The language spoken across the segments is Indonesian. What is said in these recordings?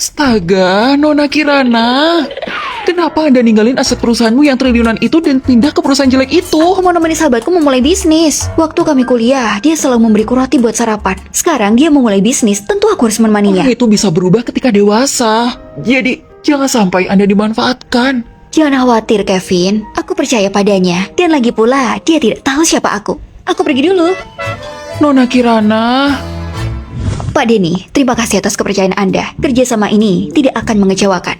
Astaga, Nona Kirana. Kenapa Anda ninggalin aset perusahaanmu yang triliunan itu dan pindah ke perusahaan jelek itu? Aku mau nemenin sahabatku memulai bisnis. Waktu kami kuliah, dia selalu memberiku roti buat sarapan. Sekarang dia memulai bisnis, tentu aku harus menemaninya. Orang itu bisa berubah ketika dewasa. Jadi, jangan sampai Anda dimanfaatkan. Jangan khawatir, Kevin. Aku percaya padanya. Dan lagi pula, dia tidak tahu siapa aku. Aku pergi dulu. Nona Kirana. Pak Denny, terima kasih atas kepercayaan Anda. Kerjasama ini tidak akan mengecewakan.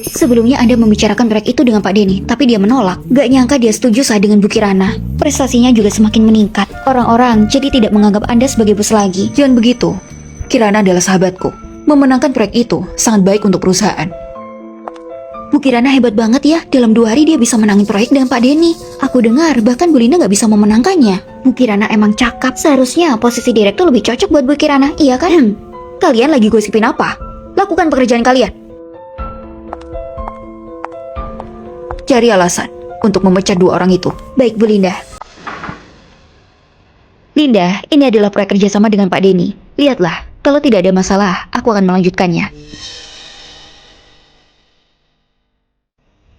Sebelumnya Anda membicarakan proyek itu dengan Pak Denny, tapi dia menolak. Gak nyangka dia setuju saat dengan Bu Kirana. Prestasinya juga semakin meningkat. Orang-orang jadi tidak menganggap Anda sebagai bos lagi. Jangan begitu. Kirana adalah sahabatku. Memenangkan proyek itu sangat baik untuk perusahaan. Bu Kirana hebat banget ya. Dalam 2 hari dia bisa menangin proyek dengan Pak Denny. Aku dengar bahkan Bu Linda gak bisa memenangkannya. Bu Kirana emang cakap. Seharusnya posisi direktur lebih cocok buat Bu Kirana, iya kan? Kalian lagi gosipin apa? Lakukan pekerjaan kalian. Cari alasan untuk memecat 2 orang itu. Baik, Bu Linda. Linda, ini adalah proyek kerjasama dengan Pak Denny. Lihatlah, kalau tidak ada masalah, aku akan melanjutkannya.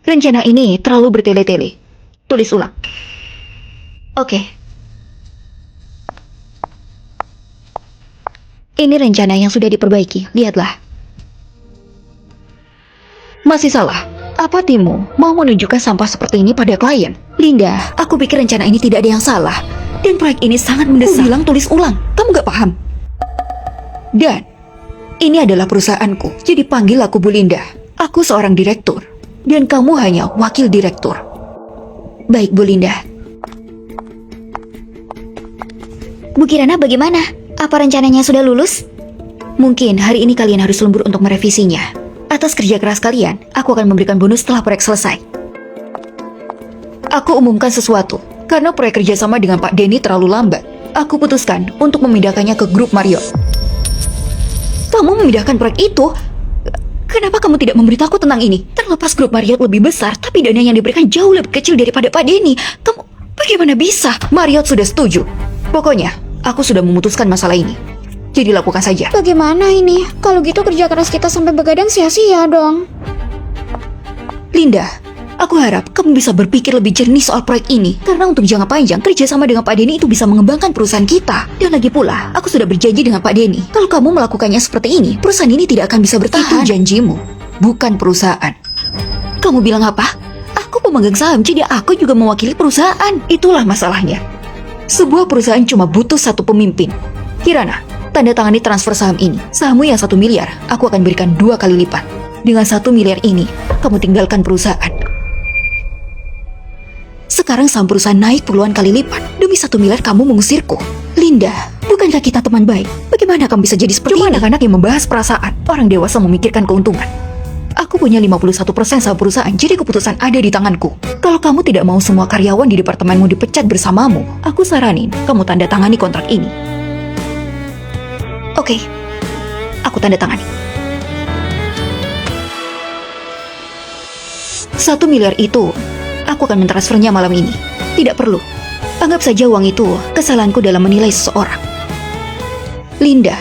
Rencana ini terlalu bertele-tele. Tulis ulang. Oke. Ini rencana yang sudah diperbaiki. Lihatlah. Masih salah. Apa timmu mau menunjukkan sampah seperti ini pada klien? Linda, aku pikir rencana ini tidak ada yang salah. Dan proyek ini sangat mendesak. Aku bilang tulis ulang. Kamu gak paham? Dan ini adalah perusahaanku. Jadi panggil aku Bu Linda. Aku seorang direktur. Dan kamu hanya wakil direktur. Baik, Bu Linda. Bu Kirana bagaimana? Apa rencananya sudah lulus? Mungkin hari ini kalian harus lembur untuk merevisinya. Atas kerja keras kalian, aku akan memberikan bonus setelah proyek selesai. Aku umumkan sesuatu. Karena proyek kerjasama dengan Pak Denny terlalu lambat, aku putuskan untuk memindahkannya ke grup Marriott. Kamu memindahkan proyek itu? Kenapa kamu tidak memberitahu tentang ini? Terlepas grup Marriott lebih besar, tapi dana yang diberikan jauh lebih kecil daripada Pak Denny. Kamu bagaimana bisa? Marriott sudah setuju. Pokoknya, aku sudah memutuskan masalah ini. Jadi lakukan saja. Bagaimana ini? Kalau gitu kerja keras kita sampai begadang sia-sia dong. Linda, aku harap kamu bisa berpikir lebih jernih soal proyek ini. Karena untuk jangka panjang, kerjasama dengan Pak Denny itu bisa mengembangkan perusahaan kita. Dan lagi pula, aku sudah berjanji dengan Pak Denny. Kalau kamu melakukannya seperti ini, perusahaan ini tidak akan bisa bertahan. Itu janjimu, bukan perusahaan. Kamu bilang apa? Aku pemegang saham, jadi aku juga mewakili perusahaan. Itulah masalahnya. Sebuah perusahaan cuma butuh satu pemimpin. Kirana, tanda tangani transfer saham ini. Sahammu yang 1 miliar, aku akan berikan 2 kali lipat. Dengan 1 miliar ini, kamu tinggalkan perusahaan. Sekarang saham perusahaan naik puluhan kali lipat. Demi 1 miliar kamu mengusirku. Linda, bukankah kita teman baik? Bagaimana kamu bisa jadi seperti ini? Cuma anak-anak yang membahas perasaan. Orang dewasa memikirkan keuntungan. Aku punya 51% saham perusahaan, jadi keputusan ada di tanganku. Kalau kamu tidak mau semua karyawan di departemenmu dipecat bersamamu, aku saranin kamu tanda tangani kontrak ini. Oke, aku tanda tangani. 1 miliar itu, aku akan mentransfernya malam ini. Tidak perlu. Anggap saja uang itu kesalahanku dalam menilai seseorang. Linda,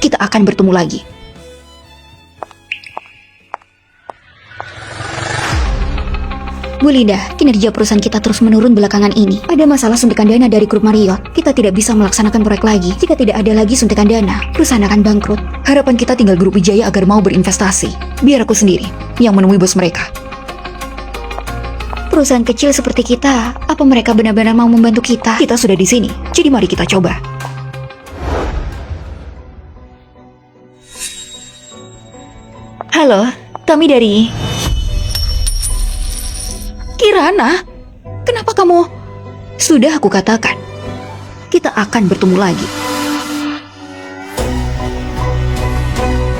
kita akan bertemu lagi. Bu Linda, kinerja perusahaan kita terus menurun belakangan ini. Ada masalah suntikan dana dari grup Marriott. Kita tidak bisa melaksanakan proyek lagi. Jika tidak ada lagi suntikan dana, perusahaan akan bangkrut. Harapan kita tinggal grup Wijaya agar mau berinvestasi. Biar aku sendiri yang menemui bos mereka. Perusahaan kecil seperti kita, apa mereka benar-benar mau membantu kita? Kita sudah di sini, jadi mari kita coba. Halo, kami dari... Kirana, kenapa kamu? Sudah aku katakan, kita akan bertemu lagi.